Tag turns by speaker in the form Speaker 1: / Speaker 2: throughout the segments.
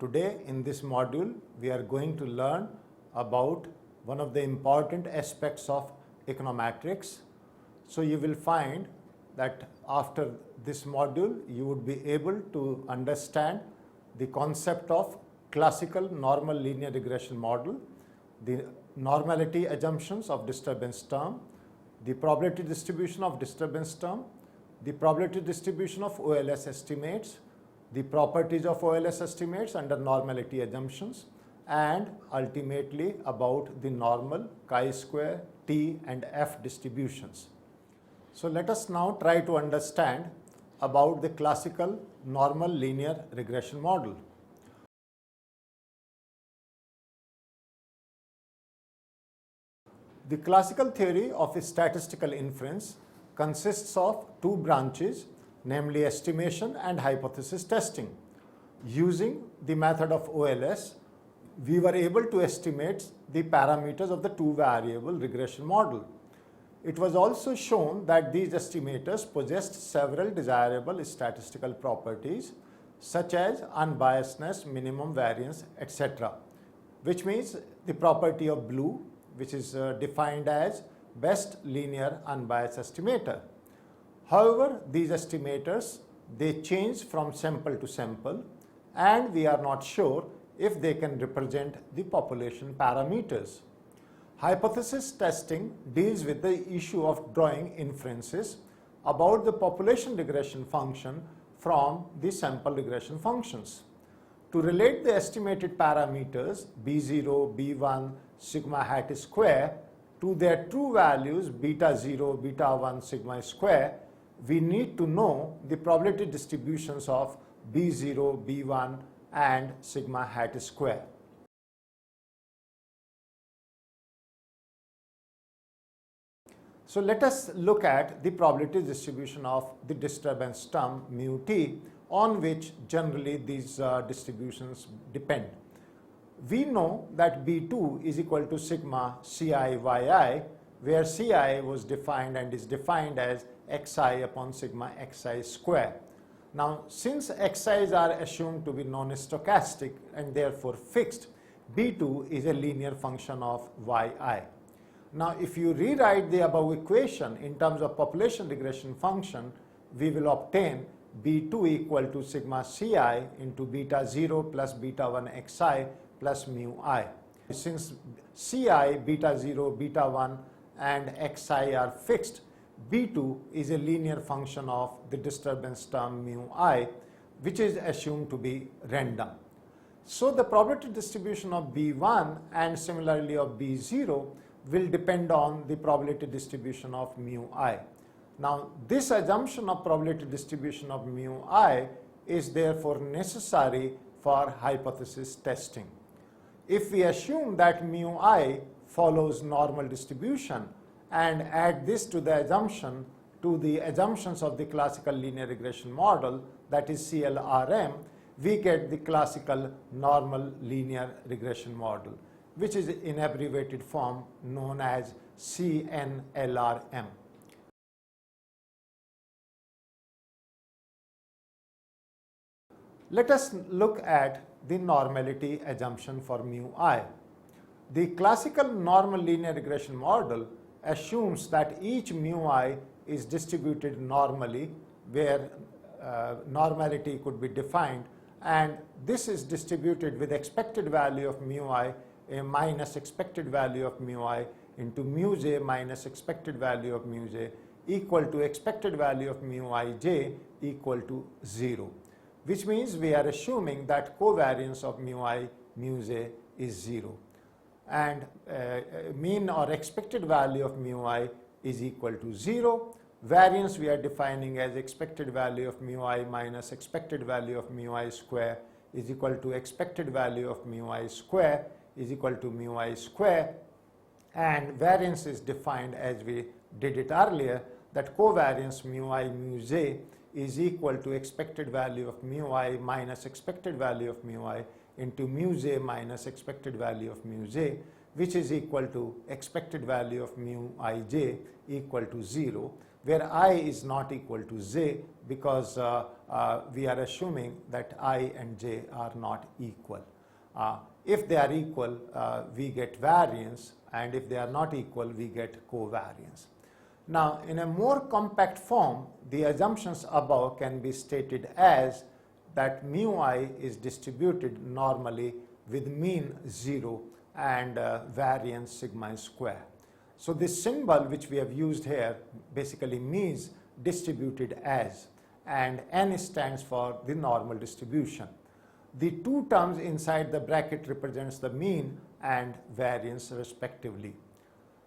Speaker 1: Today in this module, we are going to learn about one of the important aspects of econometrics. So you will find that after this module, you would be able to understand the concept of classical normal linear regression model, the normality assumptions of disturbance term, the probability distribution of disturbance term, the probability distribution of OLS estimates, the properties of OLS estimates under normality assumptions, and ultimately about the normal chi-square, T and F distributions. So let us now try to understand about the classical normal linear regression model. The classical theory of statistical inference consists of two branches, namely estimation and hypothesis testing. Using the method of OLS, we were able to estimate the parameters of the two variable regression model. It was also shown that these estimators possessed several desirable statistical properties such as unbiasedness, minimum variance, etc., which means the property of blue, which is defined as best linear unbiased estimator. However, these estimators, they change from sample to sample, and we are not sure if they can represent the population parameters. Hypothesis testing deals with the issue of drawing inferences about the population regression function from the sample regression functions. To relate the estimated parameters B0, B1, sigma hat square to their true values beta 0, beta 1, sigma square, we need to know the probability distributions of B0, B1 and sigma hat square. So let us look at the probability distribution of the disturbance term mu t, on which generally these distributions depend. We know that B2 is equal to sigma Ci yi, where Ci was defined and is defined as xi upon sigma xi square. Now, since xi's are assumed to be non-stochastic and therefore fixed, B2 is a linear function of yi. Now, if you rewrite the above equation in terms of population regression function, we will obtain B2 equal to sigma Ci into beta 0 plus beta 1 xi plus mu I. Since Ci, beta 0, beta 1 and xi are fixed, B2 is a linear function of the disturbance term mu I, which is assumed to be random. So the probability distribution of B1 and similarly of B0 will depend on the probability distribution of mu I. Now, this assumption of probability distribution of mu I is therefore necessary for hypothesis testing. If we assume that mu I follows normal distribution and add this to the assumptions of the classical linear regression model, that is CLRM, we get the classical normal linear regression model, which is in abbreviated form known as CNLRM. Let us look at the normality assumption for mu I. The classical normal linear regression model assumes that each mu I is distributed normally, where normality could be defined, and this is distributed with expected value of mu I minus expected value of mu I into mu j minus expected value of mu j equal to expected value of mu I j equal to 0. Which means we are assuming that covariance of mu I, mu j is 0. And mean or expected value of mu I is equal to 0. Variance we are defining as expected value of mu I minus expected value of mu I square is equal to expected value of mu I square is equal to mu I square. And variance is defined as we did it earlier, that covariance mu I, mu j is equal to expected value of mu I minus expected value of mu I into mu j minus expected value of mu j, which is equal to expected value of mu I j equal to 0, where I is not equal to j, because we are assuming that I and j are not equal. If they are equal, we get variance, and if they are not equal, we get covariance. Now, in a more compact form, the assumptions above can be stated as that mu I is distributed normally with mean 0 and variance sigma square. So this symbol which we have used here basically means distributed as, and n stands for the normal distribution. The two terms inside the bracket represents the mean and variance respectively.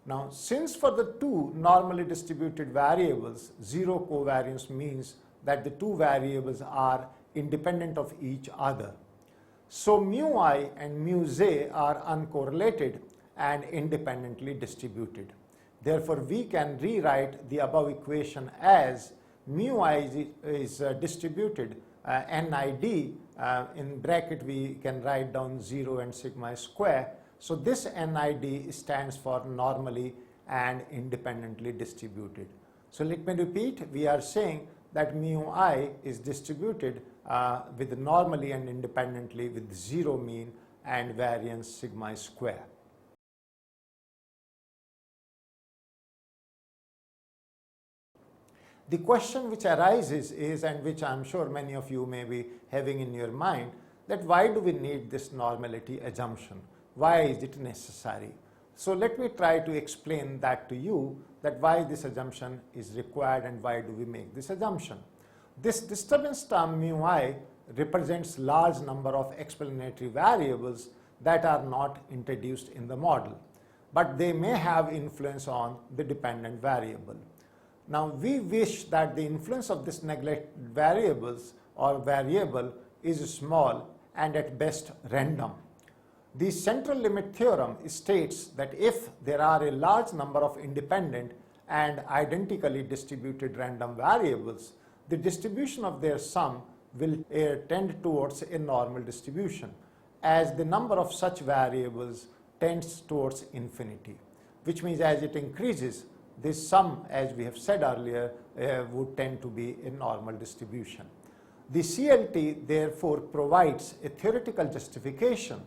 Speaker 1: Now, since for the two normally distributed variables, zero covariance means that the two variables are independent of each other. So mu I and mu j are uncorrelated and independently distributed. Therefore, we can rewrite the above equation as mu I is distributed NID, in bracket we can write down 0 and sigma square. So this NID stands for normally and independently distributed. So let me repeat, we are saying that mu I is distributed with normally and independently with 0 mean and variance sigma square. The question which arises is, and which I am sure many of you may be having in your mind, that why do we need this normality assumption? Why is it necessary? So let me try to explain that to you, that why this assumption is required and why do we make this assumption. This disturbance term mu I represents large number of explanatory variables that are not introduced in the model, but they may have influence on the dependent variable. Now, we wish that the influence of this neglected variables or variable is small and at best random. The central limit theorem states that if there are a large number of independent and identically distributed random variables, the distribution of their sum will tend towards a normal distribution, as the number of such variables tends towards infinity, which means as it increases, this sum, as we have said earlier, would tend to be a normal distribution. The CLT therefore provides a theoretical justification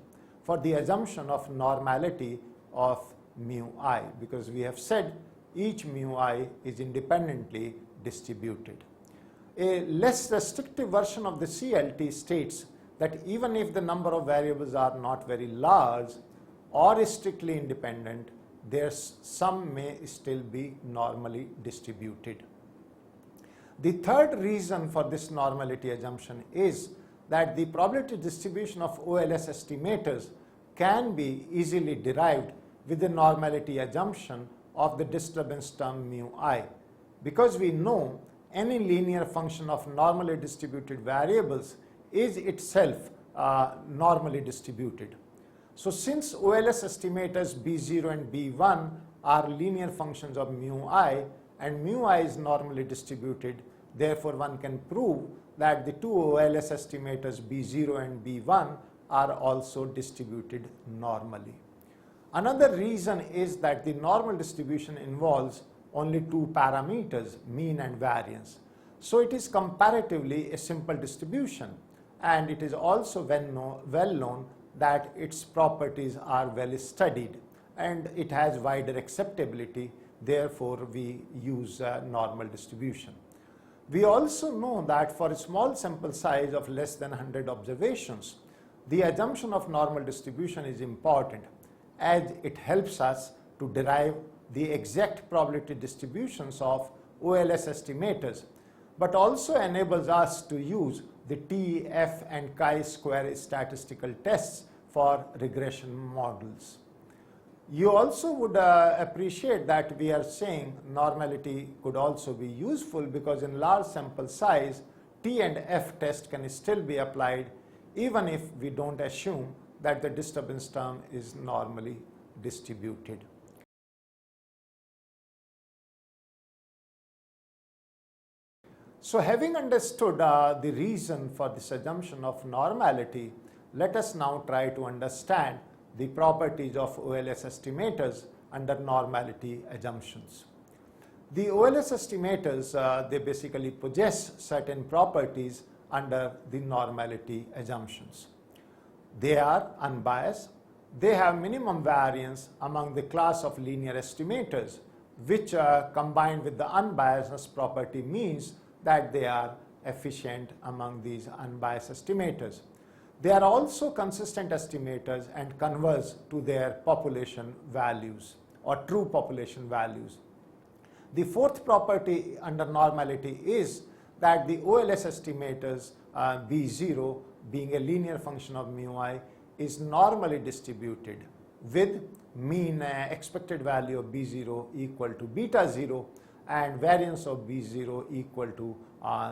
Speaker 1: for the assumption of normality of mu I, because we have said each mu I is independently distributed. A less restrictive version of the CLT states that even if the number of variables are not very large or strictly independent, their sum may still be normally distributed. The third reason for this normality assumption is that the probability distribution of OLS estimators can be easily derived with the normality assumption of the disturbance term mu I, because we know any linear function of normally distributed variables is itself normally distributed. So since OLS estimators B0 and B1 are linear functions of mu I and mu I is normally distributed, therefore one can prove that the two OLS estimators B0 and B1 are also distributed normally. Another reason is that the normal distribution involves only two parameters, mean and variance. So it is comparatively a simple distribution, and it is also well known that its properties are well studied and it has wider acceptability, therefore we use normal distribution. We also know that for a small sample size of less than 100 observations, the assumption of normal distribution is important, as it helps us to derive the exact probability distributions of OLS estimators, but also enables us to use the T, F and chi-square statistical tests for regression models. You also would appreciate that we are saying normality could also be useful because in large sample size, T and F test can still be applied even if we don't assume that the disturbance term is normally distributed. So having understood the reason for this assumption of normality, let us now try to understand the properties of OLS estimators under normality assumptions. The OLS estimators, they basically possess certain properties under the normality assumptions. They are unbiased. They have minimum variance among the class of linear estimators, which combined with the unbiasedness property means that they are efficient among these unbiased estimators. They are also consistent estimators and converge to their population values or true population values. The fourth property under normality is that the OLS estimators B0 being a linear function of mu I is normally distributed with mean expected value of B0 equal to beta 0 and variance of B0 equal to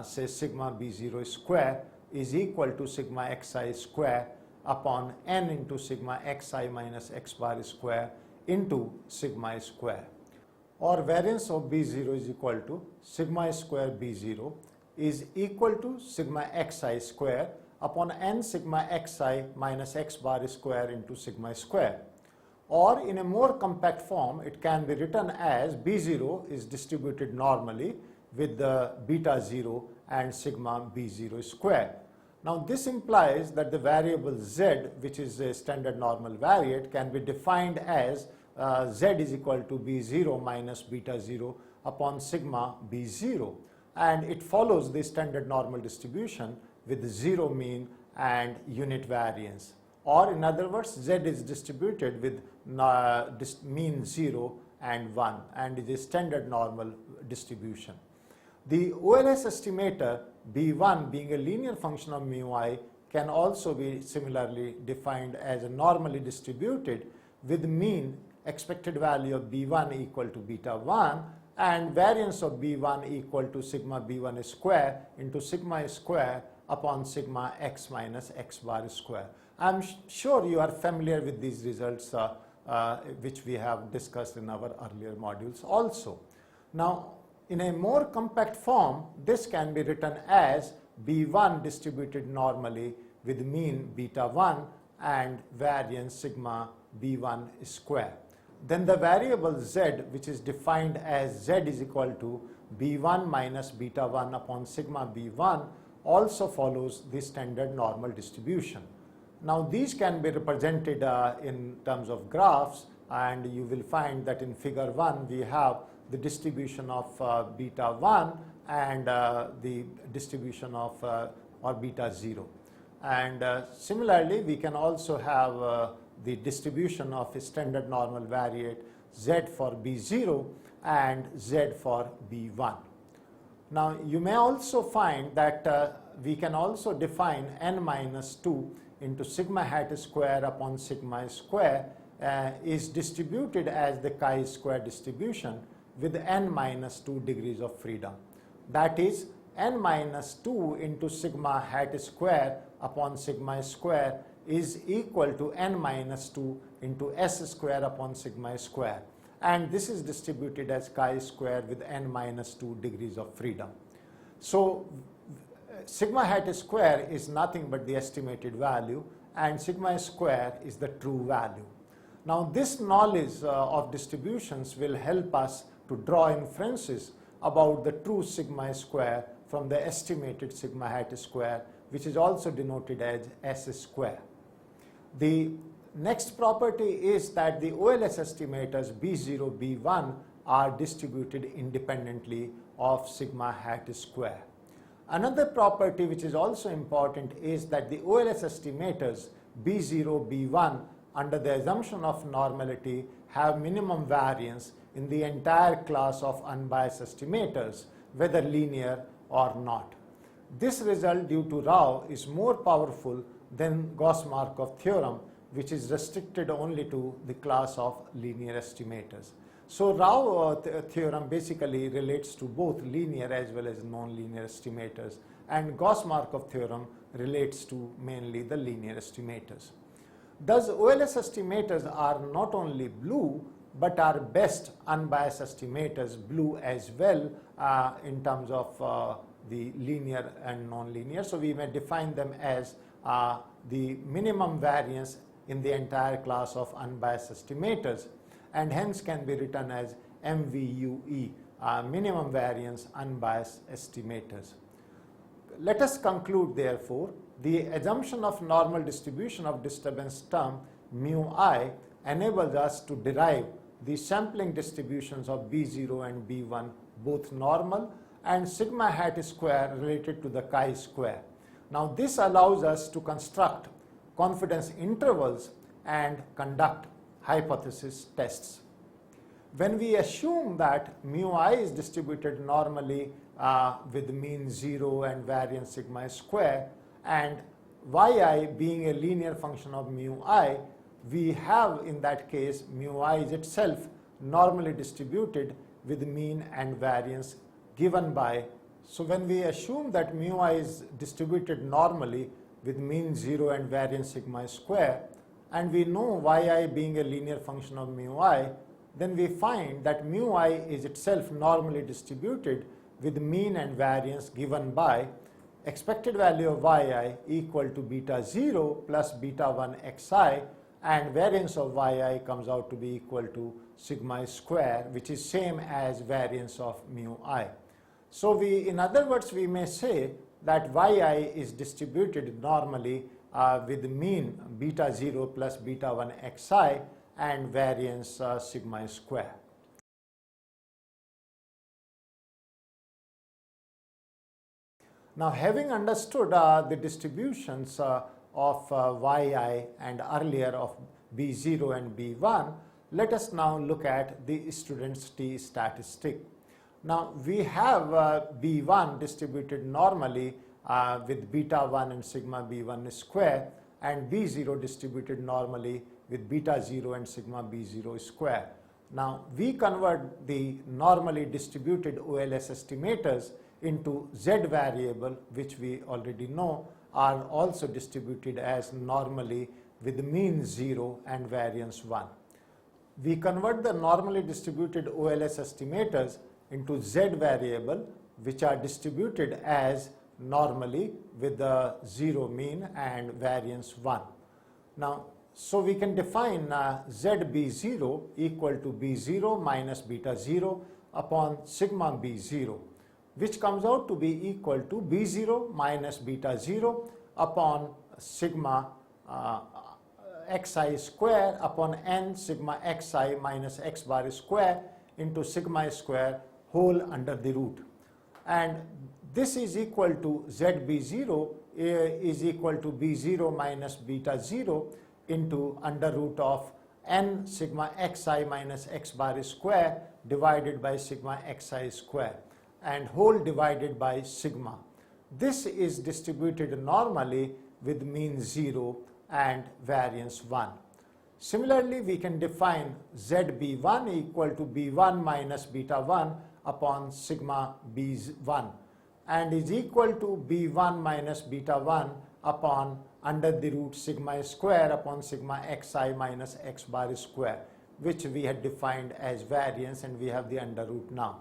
Speaker 1: say sigma B0 square is equal to sigma xi square upon n into sigma xi minus x bar square into sigma square, or variance of B0 is equal to sigma square B0 is equal to sigma xi square upon n sigma xi minus x bar square into sigma square. Or in a more compact form, it can be written as B0 is distributed normally with the beta 0 and sigma B0 square. Now this implies that the variable z, which is a standard normal variate, can be defined as z is equal to B0 minus beta 0 upon sigma B0, and it follows the standard normal distribution with zero mean and unit variance. Or in other words, z is distributed with mean 0 and 1 and is a standard normal distribution. The OLS estimator B1 being a linear function of mu I can also be similarly defined as a normally distributed with mean expected value of B1 equal to beta 1 and variance of B1 equal to sigma B1 square into sigma square upon sigma x minus x bar square. I am sure you are familiar with these results which we have discussed in our earlier modules also. Now, in a more compact form, this can be written as B1 distributed normally with mean beta 1 and variance sigma B1 square. Then the variable z, which is defined as z is equal to B1 minus beta 1 upon sigma B1, also follows the standard normal distribution. Now these can be represented in terms of graphs, and you will find that in figure 1 we have the distribution of beta 1 and the distribution of or beta 0. And similarly we can also have the distribution of a standard normal variate z for B0 and z for B1. Now you may also find that we can also define n minus 2 into sigma hat square upon sigma square is distributed as the chi-square distribution with n minus 2 degrees of freedom. That is, n minus 2 into sigma hat square upon sigma square is equal to n minus 2 into s square upon sigma square, and this is distributed as chi-square with n minus 2 degrees of freedom. So sigma hat square is nothing but the estimated value and sigma square is the true value. Now this knowledge of distributions will help us to draw inferences about the true sigma square from the estimated sigma hat square, which is also denoted as s square. The next property is that the OLS estimators B0, B1 are distributed independently of sigma hat square. Another property which is also important is that the OLS estimators B0, B1 under the assumption of normality have minimum variance in the entire class of unbiased estimators, whether linear or not. This result due to Rao is more powerful than Gauss-Markov theorem, which is restricted only to the class of linear estimators. So Rao theorem basically relates to both linear as well as non-linear estimators, and Gauss-Markov theorem relates to mainly the linear estimators. Thus, OLS estimators are not only blue, but are best unbiased estimators blue as well in terms of the linear and non-linear. So we may define them as the minimum variance in the entire class of unbiased estimators, and hence can be written as MVUE minimum variance unbiased estimators. Let us conclude therefore, the assumption of normal distribution of disturbance term mu I enables us to derive the sampling distributions of B0 and B1 both normal and sigma hat square related to the chi square. Now this allows us to construct confidence intervals and conduct hypothesis tests. When we assume that mu I is distributed normally with mean 0 and variance sigma square, and yi being a linear function of mu I, we have in that case mu I is itself normally distributed with mean and variance given by. So when we assume that mu I is distributed normally with mean 0 and variance sigma square, and we know yi being a linear function of mu I, then we find that mu I is itself normally distributed with mean and variance given by expected value of yi equal to beta 0 plus beta 1 xi, and variance of yi comes out to be equal to sigma square, which is same as variance of mu I. So in other words, we may say that yi is distributed normally with mean beta 0 plus beta 1 xi and variance sigma square. Now, having understood the distributions of yi and earlier of b0 and b1, let us now look at the student's t statistic. Now, we have b1 distributed normally with beta 1 and sigma b1 square, and b0 distributed normally with beta 0 and sigma b0 square. Now, we convert the normally distributed OLS estimators into z variable, which we already know are also distributed as normally with mean 0 and variance 1. We convert the normally distributed OLS estimators into z variable, which are distributed as normally with the 0 mean and variance 1. Now, so we can define zb0 equal to b0 minus beta 0 upon sigma b0, which comes out to be equal to b0 minus beta 0 upon sigma xi square upon n sigma xi minus x bar square into sigma square whole under the root. And this is equal to zb0 is equal to b0 minus beta 0 into under root of n sigma xi minus x bar square divided by sigma xi square and whole divided by sigma. This is distributed normally with mean 0 and variance 1. Similarly, we can define zb1 equal to b1 minus beta 1 upon sigma b1 and is equal to b1 minus beta 1 upon under the root sigma square upon sigma xi minus x bar square, which we had defined as variance, and we have the under root now.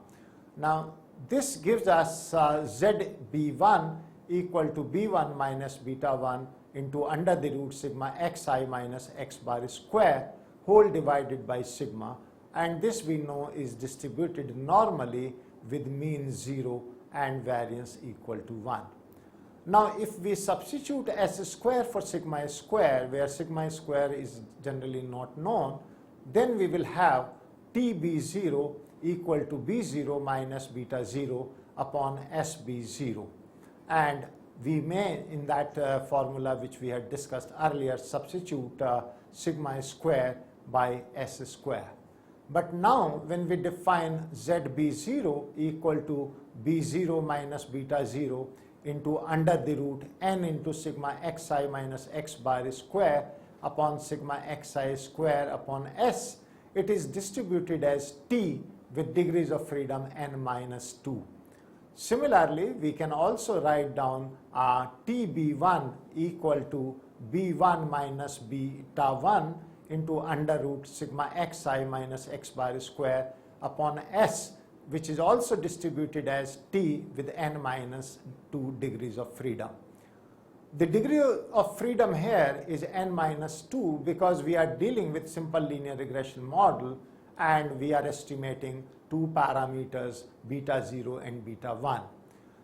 Speaker 1: Now, this gives us zb1 equal to b1 minus beta 1 into under the root sigma xi minus x bar square whole divided by sigma, and this we know is distributed normally with mean 0 and variance equal to 1. Now, if we substitute s square for sigma square, where sigma square is generally not known, then we will have tb0 equal to b0 minus beta 0 upon sb0, and we may in that formula which we had discussed earlier substitute sigma square by s square. But now when we define zb0 equal to b0 minus beta 0 into under the root n into sigma xi minus x bar square upon sigma xi square upon s, it is distributed as t with degrees of freedom n minus 2. Similarly, we can also write down tb1 equal to b1 minus beta 1 into under root sigma xi minus x bar square upon s, which is also distributed as t with n minus 2 degrees of freedom. The degree of freedom here is n minus 2 because we are dealing with simple linear regression model, and we are estimating two parameters, beta 0 and beta 1.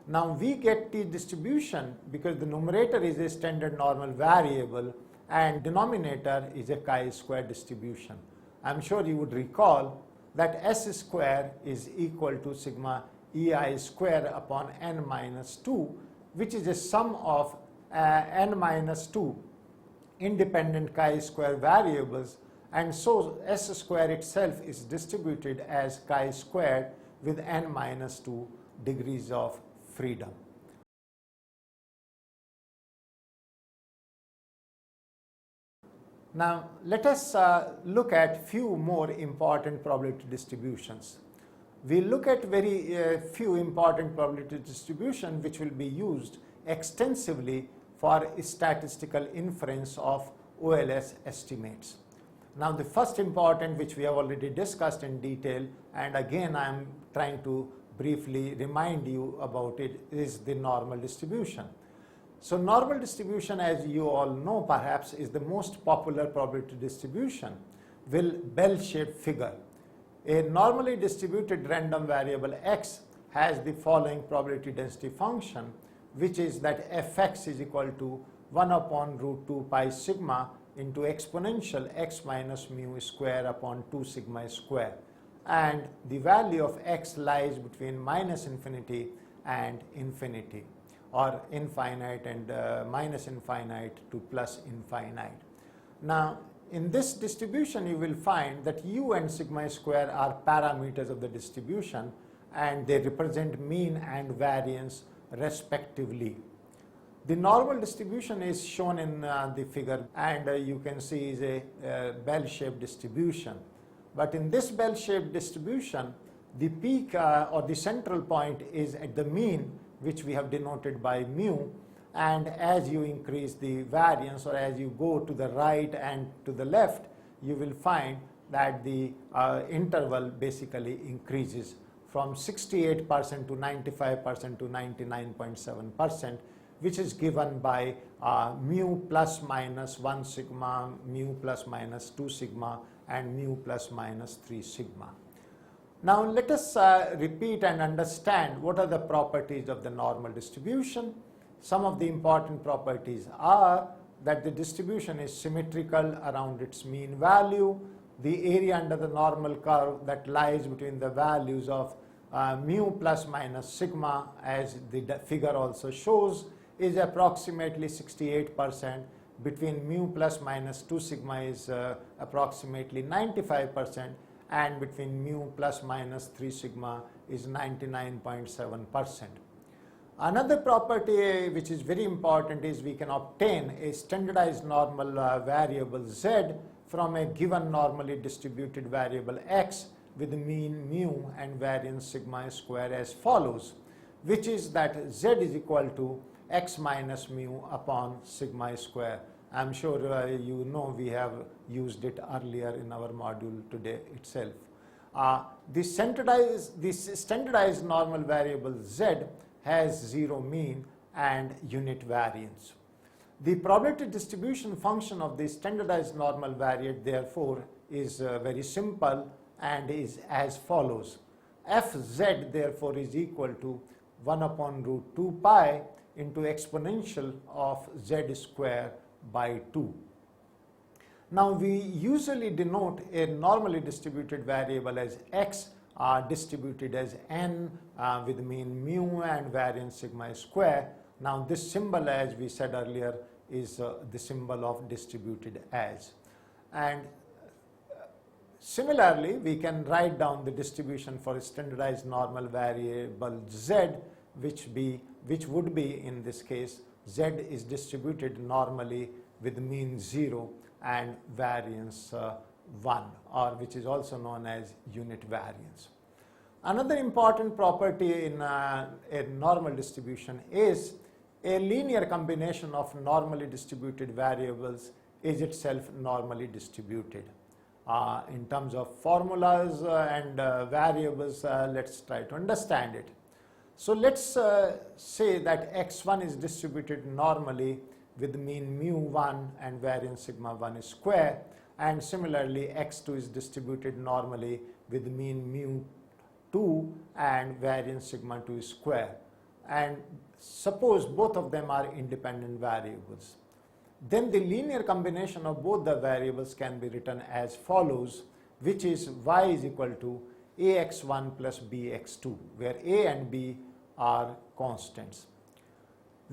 Speaker 1: Now we get the distribution because the numerator is a standard normal variable and denominator is a chi-square distribution. I'm sure you would recall that S square is equal to sigma EI square upon n minus 2, which is a sum of n minus 2 independent chi-square variables, and so S square itself is distributed as chi-squared with n minus 2 degrees of freedom. Now let us look at few more important probability distributions. We look at very few important probability distributions which will be used extensively for statistical inference of OLS estimates. Now the first important, which we have already discussed in detail, and again I am trying to briefly remind you about it, is the normal distribution. So normal distribution, as you all know perhaps, is the most popular probability distribution with bell-shaped figure. A normally distributed random variable x has the following probability density function, which is that fx is equal to 1 upon root 2 pi sigma into exponential x minus mu square upon 2 sigma square, and the value of x lies between minus infinity and infinity, or infinite and minus infinite to plus infinite. Now in this distribution you will find that u and sigma square are parameters of the distribution and they represent mean and variance respectively. The normal distribution is shown in the figure, and you can see is a bell-shaped distribution. But in this bell-shaped distribution, the peak or the central point is at the mean, which we have denoted by mu, and as you increase the variance or as you go to the right and to the left, you will find that the interval basically increases from 68% to 95% to 99.7%, which is given by mu plus minus 1 sigma, mu plus minus 2 sigma, and mu plus minus 3 sigma. Now let us repeat and understand what are the properties of the normal distribution. Some of the important properties are that the distribution is symmetrical around its mean value. The area under the normal curve that lies between the values of mu plus minus sigma, as the figure also shows, is approximately 68%. Between mu plus minus 2 sigma is approximately 95%, and between mu plus minus 3 sigma is 99.7%. Another property which is very important is we can obtain a standardized normal variable z from a given normally distributed variable x with mean mu and variance sigma square as follows, which is that z is equal to x minus mu upon sigma square. I am sure you know we have used it earlier in our module today itself. This standardized normal variable z has zero mean and unit variance. The probability distribution function of the standardized normal variate therefore is very simple and is as follows. Fz therefore is equal to 1 upon root 2 pi into exponential of z square by 2. Now we usually denote a normally distributed variable as x distributed as n with mean mu and variance sigma square. Now this symbol, as we said earlier, is the symbol of distributed as. And similarly, we can write down the distribution for a standardized normal variable z, which would be, in this case, z is distributed normally with mean 0 and variance 1, or which is also known as unit variance. Another important property in a normal distribution is a linear combination of normally distributed variables is itself normally distributed. In terms of formulas and variables, let's try to understand it. So let's say that x1 is distributed normally with mean mu 1 and variance sigma 1 square, and similarly x2 is distributed normally with mean mu 2 and variance sigma 2 square, and suppose both of them are independent variables. Then the linear combination of both the variables can be written as follows, which is y is equal to ax1 plus bx2, where a and b are constants.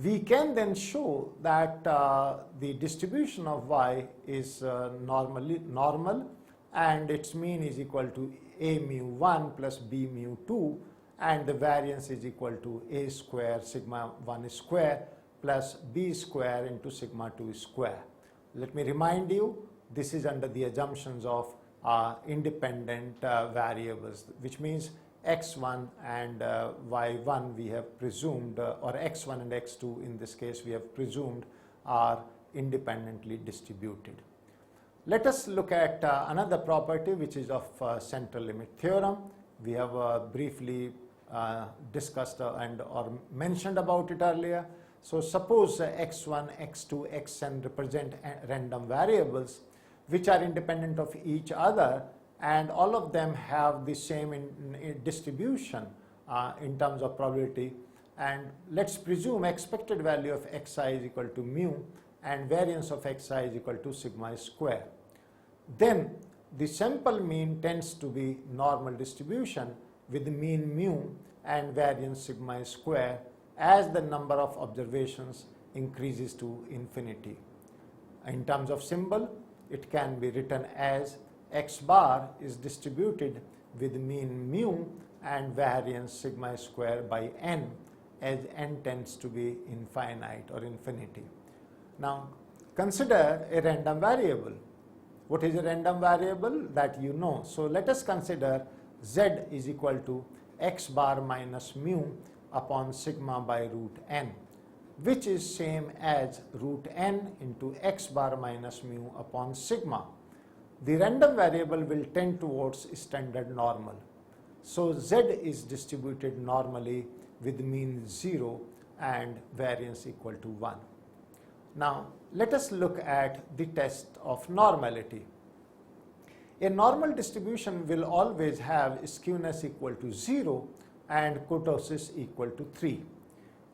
Speaker 1: We can then show that the distribution of y is normal and its mean is equal to a mu 1 plus b mu 2, and the variance is equal to a square sigma 1 square plus b square into sigma 2 square. Let me remind you, this is under the assumptions of independent variables, which means x1 and y1 we have presumed, or x1 and x2 in this case we have presumed are independently distributed. Let us look at another property, which is of central limit theorem. We have briefly discussed or mentioned about it earlier. So suppose x1, x2, xn represent random variables which are independent of each other, and all of them have the same distribution in terms of probability, and let's presume expected value of xi is equal to mu and variance of xi is equal to sigma square. Then the sample mean tends to be normal distribution with the mean mu and variance sigma square as the number of observations increases to infinity. In terms of symbol, it can be written as x bar is distributed with mean mu and variance sigma square by n, as n tends to be infinite or infinity. Now consider a random variable. What is a random variable? That you know. So let us consider z is equal to x bar minus mu upon sigma by root n, which is same as root n into x bar minus mu upon sigma. The random variable will tend towards standard normal. So z is distributed normally with mean 0 and variance equal to 1. Now let us look at the test of normality. A normal distribution will always have skewness equal to 0 and kurtosis equal to 3.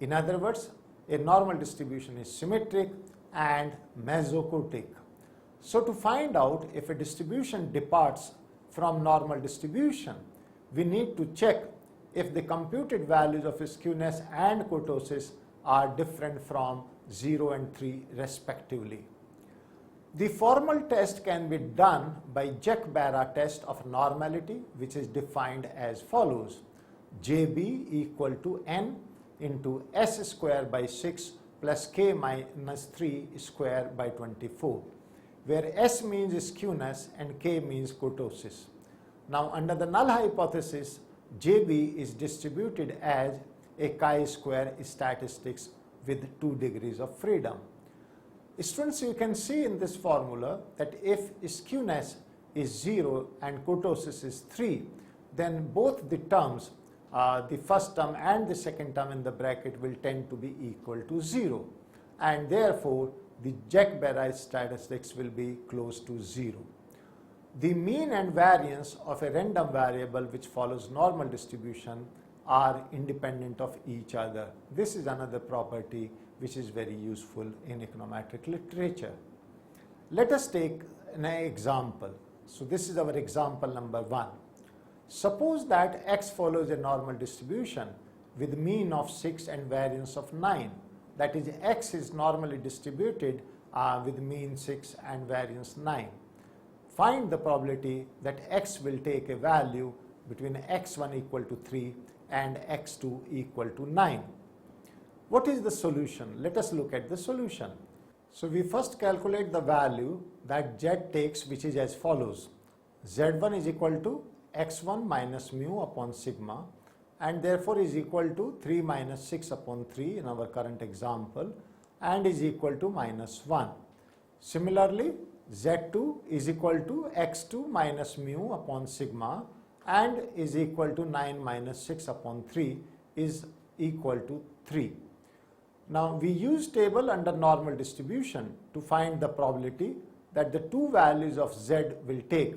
Speaker 1: In other words, a normal distribution is symmetric and mesokurtic. So to find out if a distribution departs from normal distribution, we need to check if the computed values of skewness and kurtosis are different from 0 and 3 respectively. The formal test can be done by Jack-Barra test of normality, which is defined as follows: JB equal to n into s square by 6 plus k minus 3 square by 24, where s means skewness and k means kurtosis. Now under the null hypothesis, JB is distributed as a chi-square statistics with 2 degrees of freedom. Students, you can see in this formula that if skewness is 0 and kurtosis is 3, then both the terms, the first term and the second term in the bracket, will tend to be equal to 0, and therefore the Jack-Barra statistics will be close to 0. The mean and variance of a random variable which follows normal distribution are independent of each other. This is another property which is very useful in econometric literature. Let us take an example. So this is our example number 1. Suppose that x follows a normal distribution with mean of 6 and variance of 9. That is, x is normally distributed with mean 6 and variance 9. Find the probability that x will take a value between x1 equal to 3 and x2 equal to 9. What is the solution? Let us look at the solution. So we first calculate the value that z takes, which is as follows: z1 is equal to x1 minus mu upon sigma, and therefore is equal to 3 minus 6 upon 3 in our current example, and is equal to minus 1. Similarly, z2 is equal to x2 minus mu upon sigma and is equal to 9 minus 6 upon 3 is equal to 3. Now we use table under normal distribution to find the probability that the two values of z will take.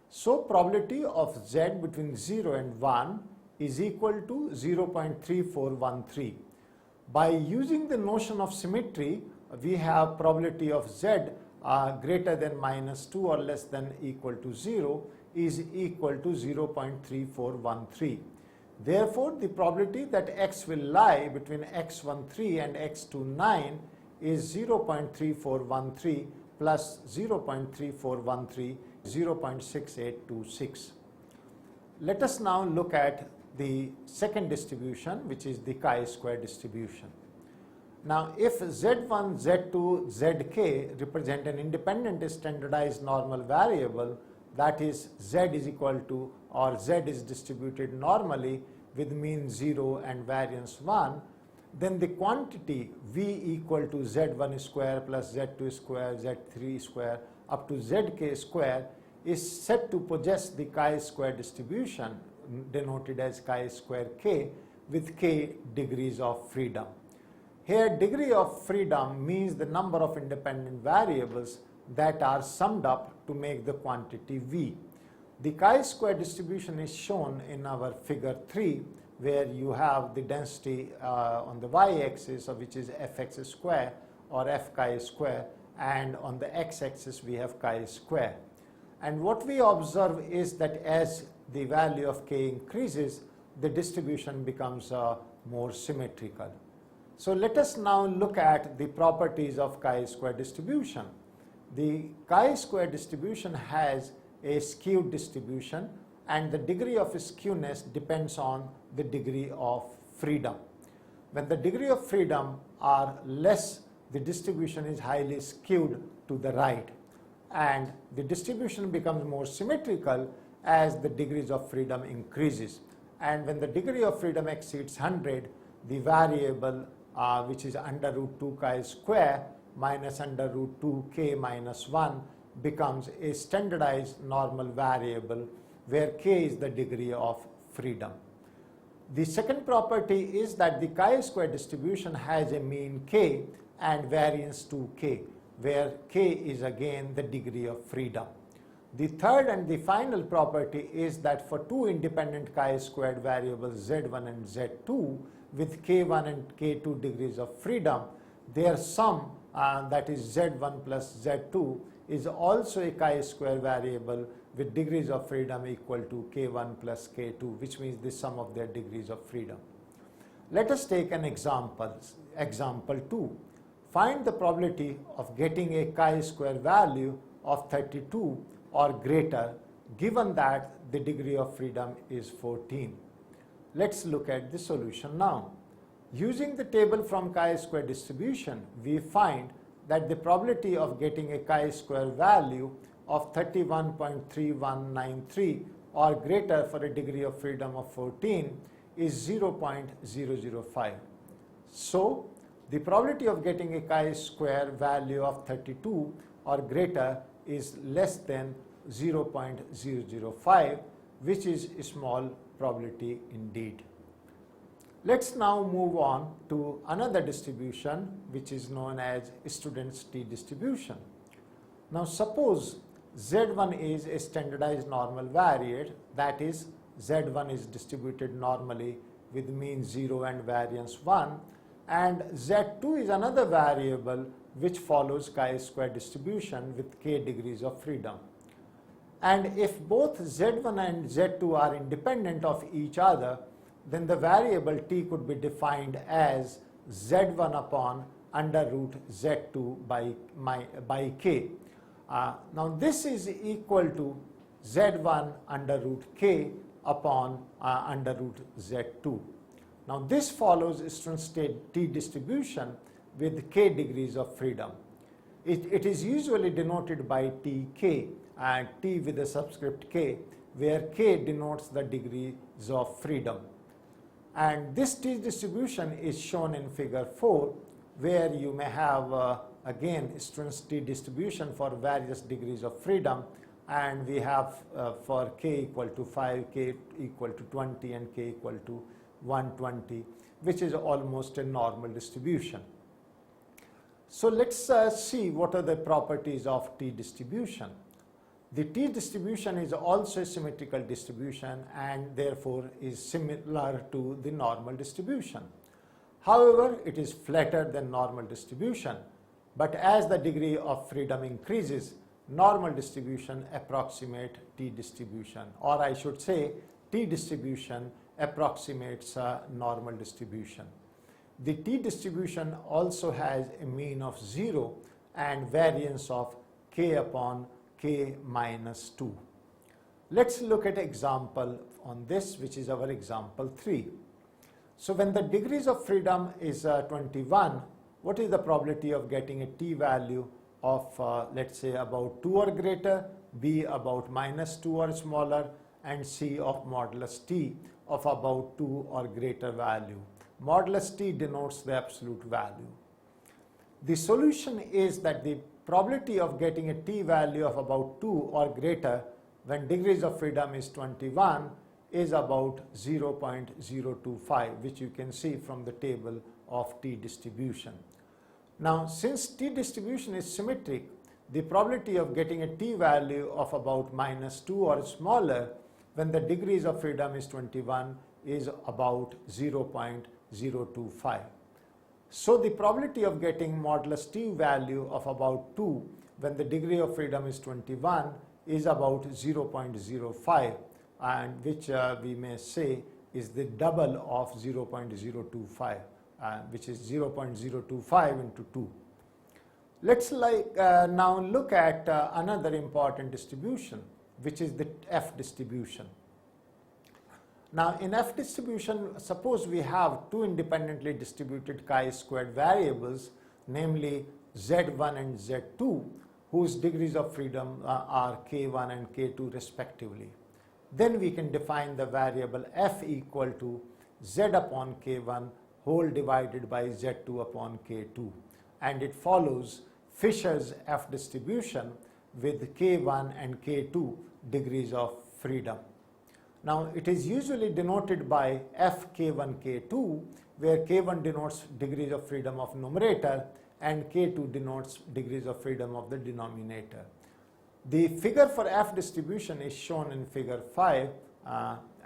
Speaker 1: So probability of z between 0 and 1 is equal to 0.3413. By using the notion of symmetry, we have probability of z greater than -2 or less than equal to 0 is equal to 0.3413. Therefore, the probability that x will lie between x13 and x29 is 0.3413 plus 0.3413, 0.6826. Let us now look at the second distribution, which is the chi-square distribution. Now, if z1, z2, zk represent an independent standardized normal variable, that is z is equal to or z is distributed normally with mean 0 and variance 1, then the quantity v equal to z1 square plus z2 square, z3 square up to zk square is said to possess the chi-square distribution denoted as chi-square k with k degrees of freedom. Here, degree of freedom means the number of independent variables that are summed up to make the quantity v. The chi-square distribution is shown in our figure 3, where you have the density on the y-axis, which is fx square or f chi square, and on the x-axis we have chi square. And what we observe is that as the value of k increases, the distribution becomes more symmetrical. So let us now look at the properties of chi-square distribution. The chi-square distribution has a skewed distribution, and the degree of skewness depends on the degree of freedom. When the degree of freedom are less, the distribution is highly skewed to the right, and the distribution becomes more symmetrical as the degrees of freedom increases. And when the degree of freedom exceeds 100, the variable which is under root 2 chi square minus under root 2 k minus 1 becomes a standardized normal variable where k is the degree of freedom. The second property is that the chi-square distribution has a mean k and variance 2k, where k is again the degree of freedom. The third and the final property is that for two independent chi-squared variables z1 and z2 with k1 and k2 degrees of freedom, their sum, that is z1 plus z2, is also a chi-square variable with degrees of freedom equal to k1 plus k2, which means the sum of their degrees of freedom. Let us take an example. Example 2. Find the probability of getting a chi-square value of 32 or greater, given that the degree of freedom is 14. Let's look at the solution now. Using the table from chi-square distribution, we find that the probability of getting a chi-square value of 31.3193 or greater for a degree of freedom of 14 is 0.005. So, the probability of getting a chi-square value of 32 or greater is less than 0.005, which is a small probability indeed. Let's now move on to another distribution, which is known as student's t distribution. Now suppose Z1 is a standardized normal variate, that is Z1 is distributed normally with mean 0 and variance 1, and Z2 is another variable which follows chi-square distribution with k degrees of freedom. And if both Z1 and Z2 are independent of each other, then the variable t could be defined as Z1 upon under root Z2 by k. Now this is equal to Z1 under root k upon under root Z2. Now this follows student's t distribution with k degrees of freedom. It is usually denoted by tk, and t with a subscript k, where k denotes the degrees of freedom. And this t distribution is shown in figure 4, where you may have again student's t distribution for various degrees of freedom, and we have for k equal to 5, k equal to 20, and k equal to 120, which is almost a normal distribution. So let's see what are the properties of t distribution. The t distribution is also a symmetrical distribution and therefore is similar to the normal distribution. However, it is flatter than normal distribution, but as the degree of freedom increases, normal distribution approximate t distribution, or I should say t distribution approximates normal distribution. The t distribution also has a mean of 0 and variance of k upon k minus 2. Let's look at example on this, which is our example 3. So when the degrees of freedom is 21, what is the probability of getting a t value of let's say about 2 or greater, b about minus 2 or smaller, and c of modulus t of about 2 or greater value. Modulus t denotes the absolute value. The solution is that the probability of getting a t value of about 2 or greater when degrees of freedom is 21 is about 0.025, which you can see from the table of t distribution. Now, since t distribution is symmetric, the probability of getting a t value of about minus 2 or smaller when the degrees of freedom is 21 is about 0.025. So the probability of getting modulus t value of about 2 when the degree of freedom is 21 is about 0.05, and which we may say is the double of 0.025, which is 0.025 into 2. Let's now look at another important distribution, which is the F distribution. Now in F distribution, suppose we have two independently distributed chi-squared variables, namely z1 and z2, whose degrees of freedom are k1 and k2 respectively. Then we can define the variable f equal to z upon k1 whole divided by z2 upon k2, and it follows Fisher's F distribution with k1 and k2 degrees of freedom. Now it is usually denoted by f k1 k2, where k1 denotes degrees of freedom of numerator and k2 denotes degrees of freedom of the denominator. The figure for F distribution is shown in figure 5,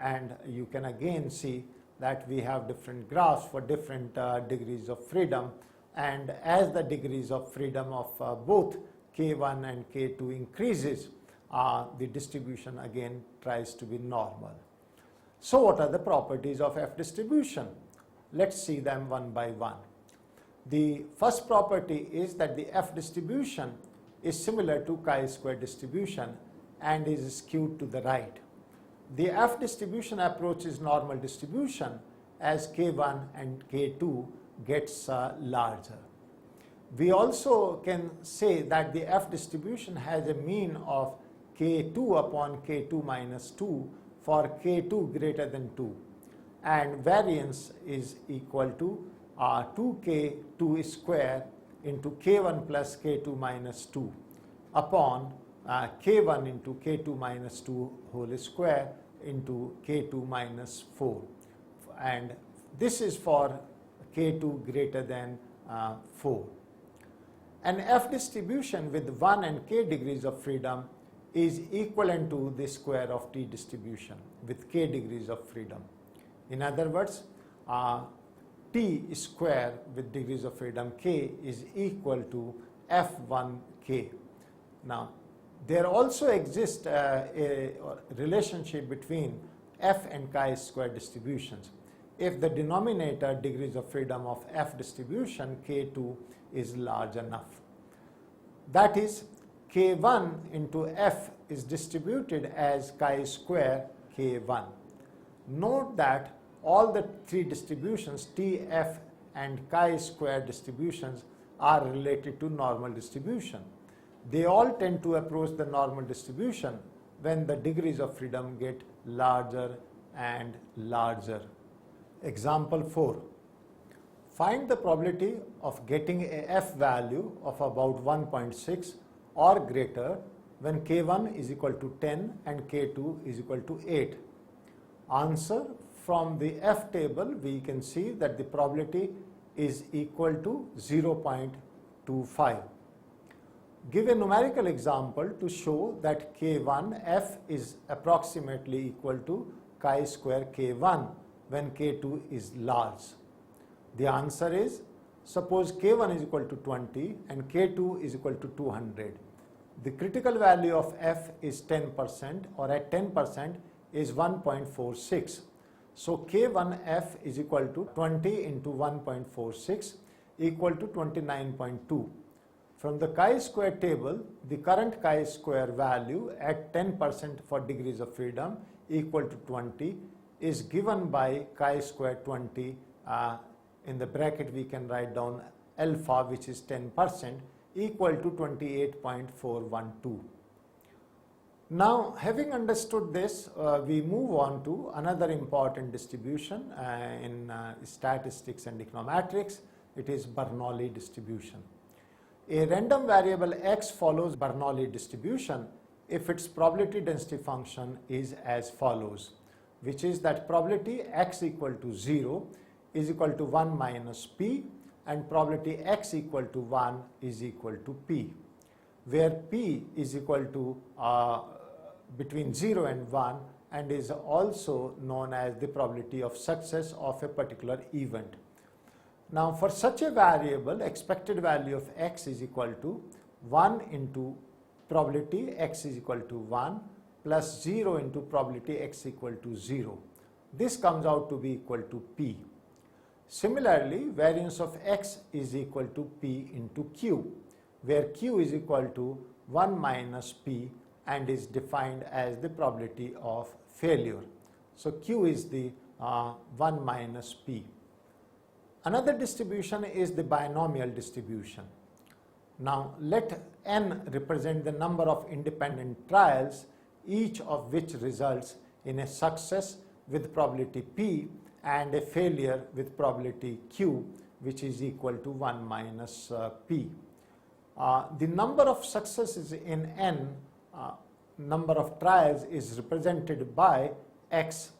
Speaker 1: and you can again see that we have different graphs for different degrees of freedom, and as the degrees of freedom of both k1 and k2 increases, the distribution again tries to be normal. So what are the properties of F distribution? Let's see them one by one. The first property is that the F distribution is similar to chi-square distribution and is skewed to the right. The F distribution approaches normal distribution as k1 and k2 gets larger. We also can say that the F distribution has a mean of k2 upon k2 minus 2 for k2 greater than 2, and variance is equal to 2k2 square into k1 plus k2 minus 2 upon k1 into k2 minus 2 whole square into k2 minus 4, and this is for k2 greater than 4. An F distribution with 1 and k degrees of freedom is equivalent to the square of t distribution with k degrees of freedom. In other words, t square with degrees of freedom k is equal to f1k. Now, there also exists a relationship between f and chi-square distributions. If the denominator degrees of freedom of F distribution k2 is large enough. That is, k1 into F is distributed as chi-square k1. Note that all the three distributions, T, F and chi-square distributions, are related to normal distribution. They all tend to approach the normal distribution when the degrees of freedom get larger and larger. Example 4. Find the probability of getting a F value of about 1.6 or greater when k1 is equal to 10 and k2 is equal to 8. Answer: from the F table we can see that the probability is equal to 0.025. 0.25. Give a numerical example to show that K1F is approximately equal to chi square K1 when K2 is large. The answer is, suppose K1 is equal to 20 and K2 is equal to 200. The critical value of F is 10%, or at 10% is 1.46. So K1F is equal to 20 into 1.46 equal to 29.2. From the chi-square table, the current chi-square value at 10% for degrees of freedom equal to 20 is given by chi-square 20. In the bracket we can write down alpha, which is 10%, equal to 28.412. Now, having understood this, we move on to another important distribution in statistics and econometrics. It is Bernoulli distribution. A random variable x follows Bernoulli distribution if its probability density function is as follows, which is that probability x equal to 0 is equal to 1 minus p, and probability x equal to 1 is equal to p, where p is equal to between 0 and 1 and is also known as the probability of success of a particular event. Now, for such a variable, expected value of x is equal to 1 into probability x is equal to 1 plus 0 into probability x equal to 0. This comes out to be equal to p. Similarly, variance of x is equal to p into q, where q is equal to 1 minus p and is defined as the probability of failure. So q is the 1 minus p. Another distribution is the binomial distribution. Now, let n represent the number of independent trials, each of which results in a success with probability p and a failure with probability q, which is equal to 1 minus p. The number of successes in n, number of trials, is represented by x.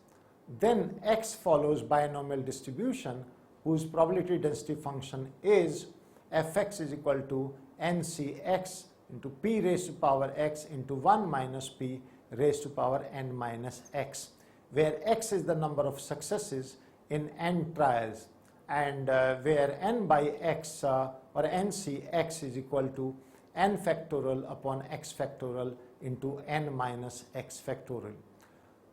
Speaker 1: Then x follows binomial distribution, whose probability density function is fx is equal to ncx into p raised to power x into 1 minus p raised to power n minus x, where x is the number of successes in n trials, and where n by x or ncx is equal to n factorial upon x factorial into n minus x factorial.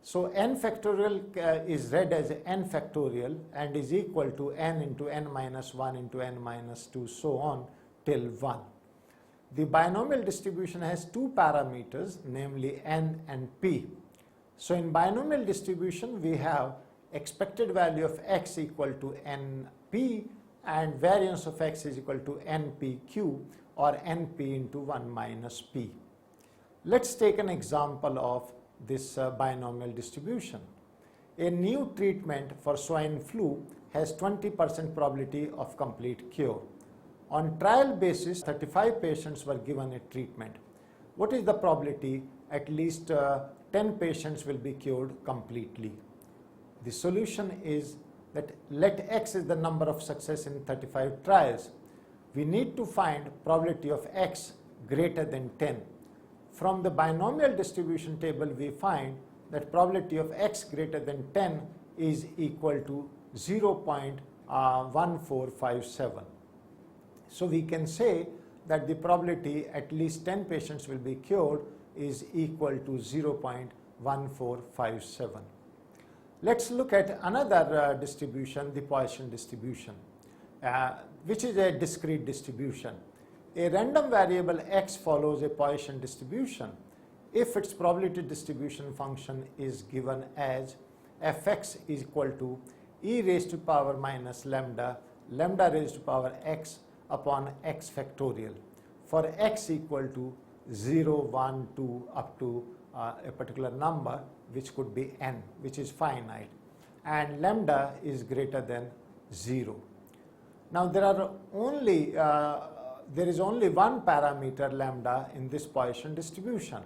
Speaker 1: So n factorial is read as n factorial and is equal to n into n minus 1 into n minus 2, so on till 1. The binomial distribution has two parameters, namely n and p. So in binomial distribution we have expected value of x equal to np and variance of x is equal to npq, or np into 1 minus p. Let's take an example of this binomial distribution. A new treatment for swine flu has 20% probability of complete cure. On trial basis, 35 patients were given a treatment. What is the probability at least 10 patients will be cured completely? The solution is that let x is the number of success in 35 trials. We need to find probability of x greater than 10. From the binomial distribution table, we find that probability of x greater than 10 is equal to 0.1457. So we can say that the probability at least 10 patients will be cured is equal to 0.1457. Let's look at another distribution, the Poisson distribution, which is a discrete distribution. A random variable x follows a Poisson distribution if its probability distribution function is given as fx is equal to e raised to power minus lambda, lambda raised to power x upon x factorial, for x equal to 0, 1, 2 up to a particular number, which could be n, which is finite, and lambda is greater than 0. Now there is only one parameter lambda in this Poisson distribution.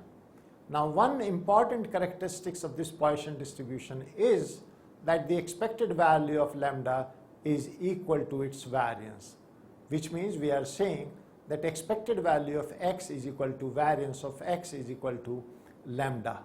Speaker 1: Now, one important characteristic of this Poisson distribution is that the expected value of lambda is equal to its variance, which means we are saying that expected value of x is equal to variance of x is equal to lambda.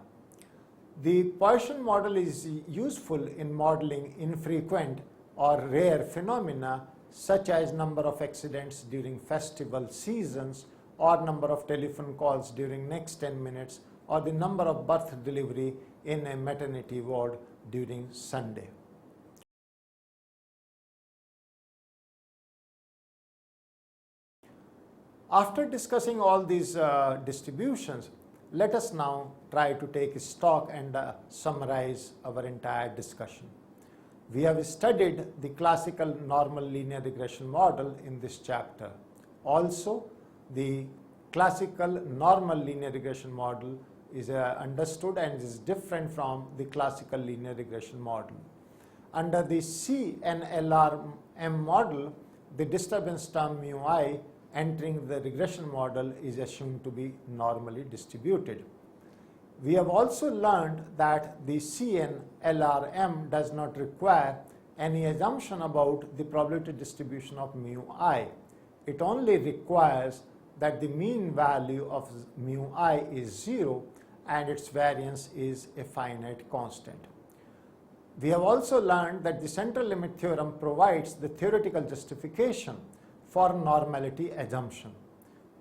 Speaker 1: The Poisson model is useful in modeling infrequent or rare phenomena such as number of accidents during festival seasons, or number of telephone calls during next 10 minutes, or the number of birth delivery in a maternity ward during Sunday. After discussing all these distributions, let us now try to take stock and summarize our entire discussion. We have studied the classical normal linear regression model in this chapter. Also, the classical normal linear regression model is understood and is different from the classical linear regression model. Under the CNLRM model, the disturbance term mu I entering the regression model is assumed to be normally distributed. We have also learned that the CNLRM does not require any assumption about the probability distribution of mu I. It only requires that the mean value of mu I is 0 and its variance is a finite constant. We have also learned that the central limit theorem provides the theoretical justification for normality assumption.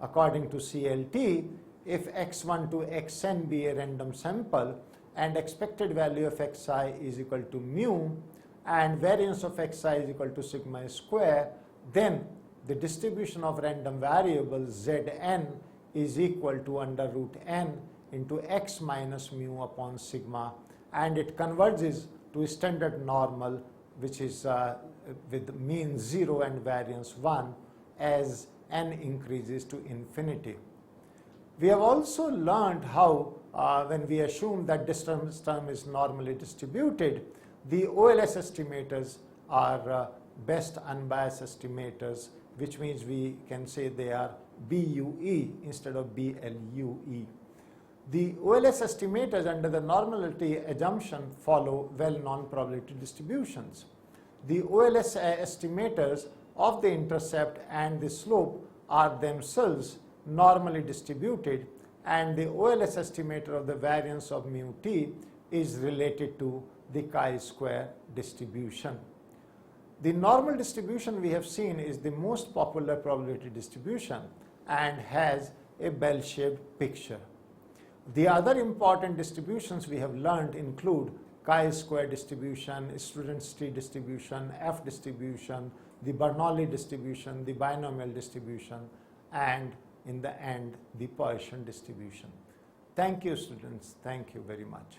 Speaker 1: According to CLT, if x1 to xn be a random sample and expected value of xi is equal to mu and variance of xi is equal to sigma square, then the distribution of random variables Zn is equal to under root n into x minus mu upon sigma, and it converges to standard normal, which is with mean 0 and variance 1 as n increases to infinity. We have also learned how when we assume that disturbance term is normally distributed, the OLS estimators are best unbiased estimators, which means we can say they are BUE instead of BLUE. The OLS estimators under the normality assumption follow well-known probability distributions. The OLS estimators of the intercept and the slope are themselves normally distributed, and the OLS estimator of the variance of mu t is related to the chi-square distribution. The normal distribution we have seen is the most popular probability distribution and has a bell-shaped picture. The other important distributions we have learned include chi-square distribution, student's tree distribution, F distribution, the Bernoulli distribution, the binomial distribution, and in the end, the Poisson distribution. Thank you, students. Thank you very much.